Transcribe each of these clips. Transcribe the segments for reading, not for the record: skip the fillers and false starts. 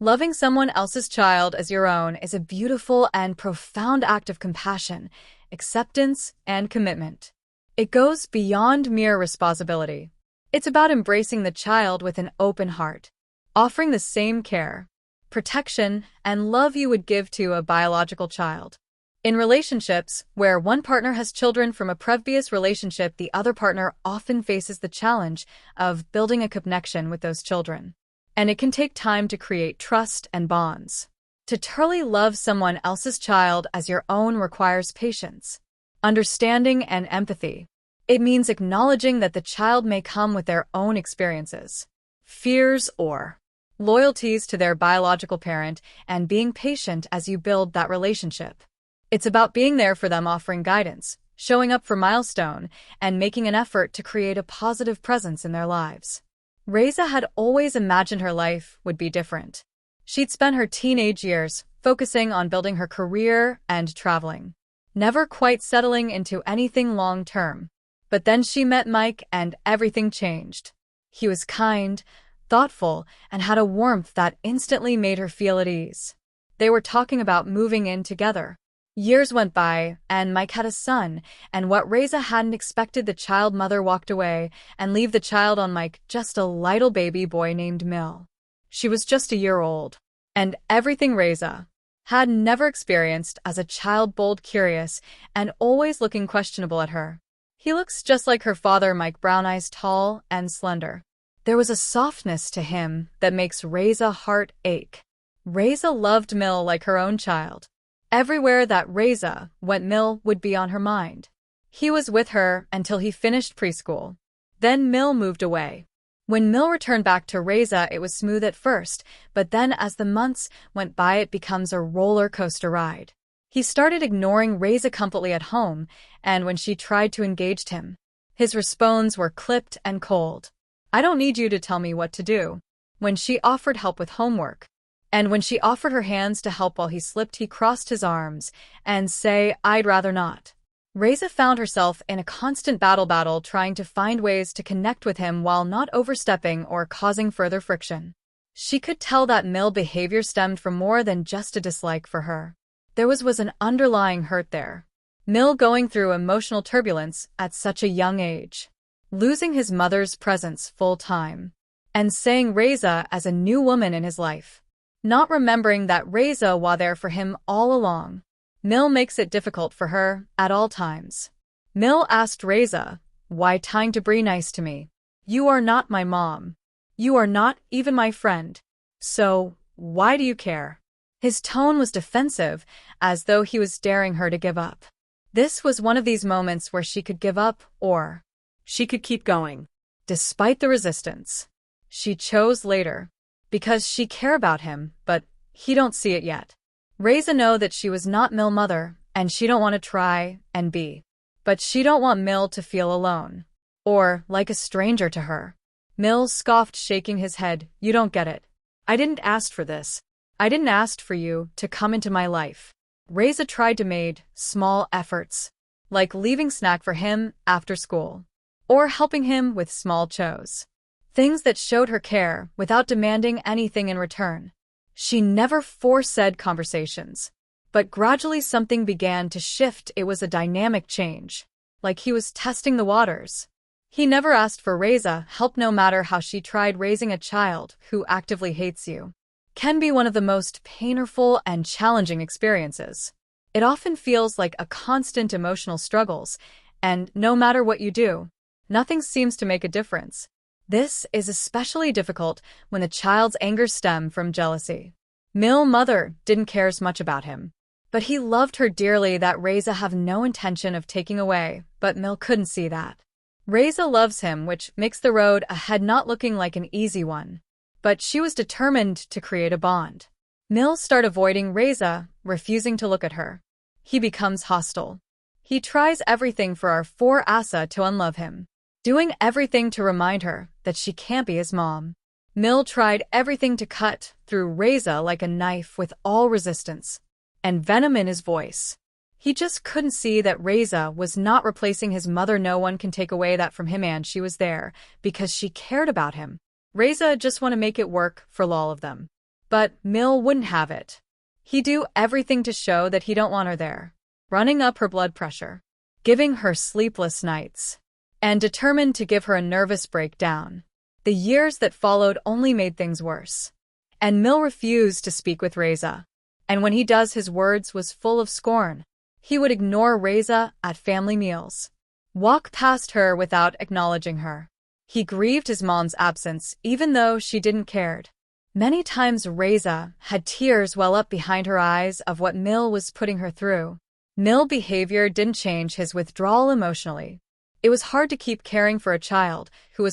Loving someone else's child as your own is a beautiful and profound act of compassion, acceptance, and commitment. It goes beyond mere responsibility. It's about embracing the child with an open heart, offering the same care, protection, and love you would give to a biological child. In relationships where one partner has children from a previous relationship, the other partner often faces the challenge of building a connection with those children. And it can take time to create trust and bonds. To truly love someone else's child as your own requires patience, understanding, and empathy. It means acknowledging that the child may come with their own experiences, fears, or loyalties to their biological parent, and being patient as you build that relationship. It's about being there for them, offering guidance, showing up for milestone, and making an effort to create a positive presence in their lives. Reza had always imagined her life would be different. She'd spent her teenage years focusing on building her career and traveling, never quite settling into anything long-term. But then she met Mike and everything changed. He was kind, thoughtful, and had a warmth that instantly made her feel at ease. They were talking about moving in together. Years went by, and Mike had a son, and what Reza hadn't expected, the child mother walked away and leave the child on Mike, just a little baby boy named Mil. She was just a year old, and everything Reza had never experienced as a child, bold, curious, and always looking questionable at her. He looks just like her father, Mike, brown eyes, tall and slender. There was a softness to him that makes Reza's heart ache. Reza loved Mil like her own child. Everywhere that Reza went, Mil would be on her mind. He was with her until he finished preschool. Then Mil moved away. When Mil returned back to Reza, it was smooth at first, but then as the months went by, it becomes a roller coaster ride. He started ignoring Reza completely at home, and when she tried to engage him, his responses were clipped and cold. "I don't need you to tell me what to do." When she offered help with homework, and when she offered her hands to help while he slipped, he crossed his arms and say, "I'd rather not." Reza found herself in a constant battle trying to find ways to connect with him while not overstepping or causing further friction. She could tell that Mil's behavior stemmed from more than just a dislike for her. There was an underlying hurt there. Mil going through emotional turbulence at such a young age, losing his mother's presence full-time, and seeing Reza as a new woman in his life. Not remembering that Reza was there for him all along. Mil makes it difficult for her at all times. Mil asked Reza, "Why trying to be nice to me? You are not my mom. You are not even my friend. So, why do you care?" His tone was defensive, as though he was daring her to give up. This was one of these moments where she could give up, or she could keep going. Despite the resistance, she chose later. Because she care about him, but he don't see it yet. Reza know that she was not Mil's mother, and she don't want to try and be. But she don't want Mil to feel alone, or like a stranger to her. Mil scoffed, shaking his head. "You don't get it. I didn't ask for this. I didn't ask for you to come into my life." Reza tried to make small efforts, like leaving snack for him after school, or helping him with small chores. Things that showed her care without demanding anything in return. She never forced conversations, but gradually something began to shift. It was a dynamic change, like he was testing the waters. He never asked for Reza's help, no matter how she tried. Raising a child who actively hates you can be one of the most painful and challenging experiences. It often feels like a constant emotional struggles, and no matter what you do, nothing seems to make a difference. This is especially difficult when the child's anger stems from jealousy. Mil's mother didn't care as much about him, but he loved her dearly. That Reza have no intention of taking away, but Mil couldn't see that. Reza loves him, which makes the road ahead not looking like an easy one. But she was determined to create a bond. Mil started avoiding Reza, refusing to look at her. He becomes hostile. He tries everything for Asa to unlove him, doing everything to remind her that she can't be his mom. Mil tried everything to cut through Reza like a knife, with all resistance and venom in his voice. He just couldn't see that Reza was not replacing his mother. No one can take away that from him, and she was there because she cared about him. Reza just want to make it work for all of them. But Mill wouldn't have it. He'd do everything to show that he don't want her there, running up her blood pressure, giving her sleepless nights, and determined to give her a nervous breakdown. The years that followed only made things worse. And Mill refused to speak with Reza. And when he does, his words was full of scorn. He would ignore Reza at family meals, walk past her without acknowledging her. He grieved his mom's absence even though she didn't cared. Many times Reza had tears well up behind her eyes of what Mill was putting her through. Mill's behavior didn't change his withdrawal emotionally. It was hard to keep caring for a child who was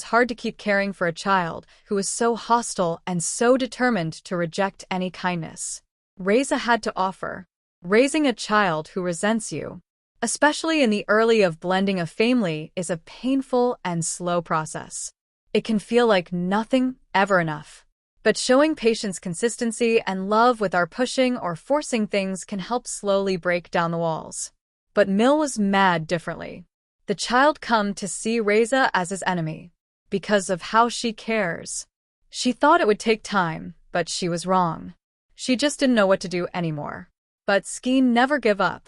so hostile and so determined to reject any kindness Reza had to offer. Raising a child who resents you, especially in the early of blending a family, is a painful and slow process. It can feel like nothing ever enough. But showing patience, consistency, and love with our pushing or forcing things can help slowly break down the walls. But Mill was mad differently. The child come to see Reza as his enemy because of how she cares. She thought it would take time, but she was wrong. She just didn't know what to do anymore. But Skeen never give up.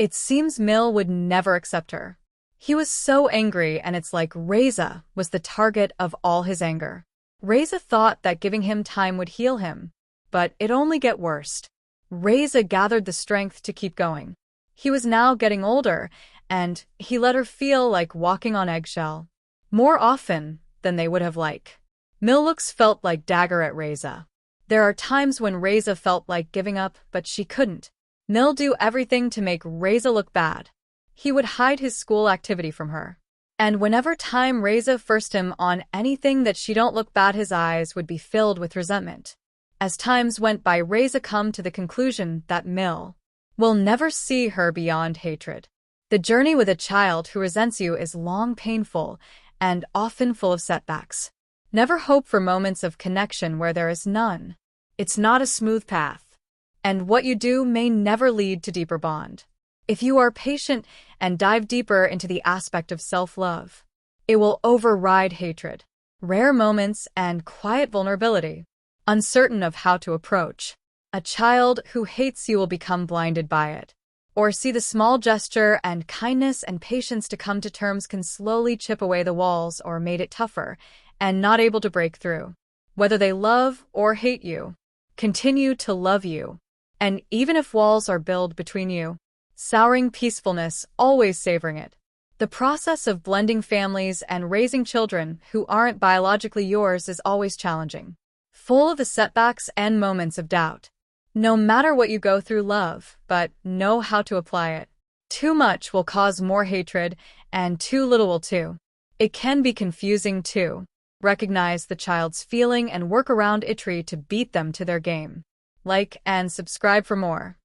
It seems Mill would never accept her. He was so angry, and it's like Reza was the target of all his anger. Reza thought that giving him time would heal him, but it only get worse. Reza gathered the strength to keep going. He was now getting older, and he let her feel like walking on eggshell. More often than they would have liked. Mill looks felt like dagger at Reza. There are times when Reza felt like giving up, but she couldn't. Mill do everything to make Reza look bad. He would hide his school activity from her. And whenever time Reza forced him on anything that she don't look bad, his eyes would be filled with resentment. As times went by, Reza come to the conclusion that Mill will never see her beyond hatred. The journey with a child who resents you is long, painful, and often full of setbacks. Never hope for moments of connection where there is none. It's not a smooth path. And what you do may never lead to deeper bond. If you are patient and dive deeper into the aspect of self-love, it will override hatred, rare moments, and quiet vulnerability. Uncertain of how to approach a child who hates you will become blinded by it. Or see the small gesture and kindness and patience to come to terms can slowly chip away the walls or made it tougher and not able to break through. Whether they love or hate you, continue to love you. And even if walls are built between you, souring peacefulness, always savoring it. The process of blending families and raising children who aren't biologically yours is always challenging, full of the setbacks and moments of doubt. No matter what you go through, love, but know how to apply it. Too much will cause more hatred, and too little will too. It can be confusing too. Recognize the child's feeling and work around it to beat them to their game. Like and subscribe for more.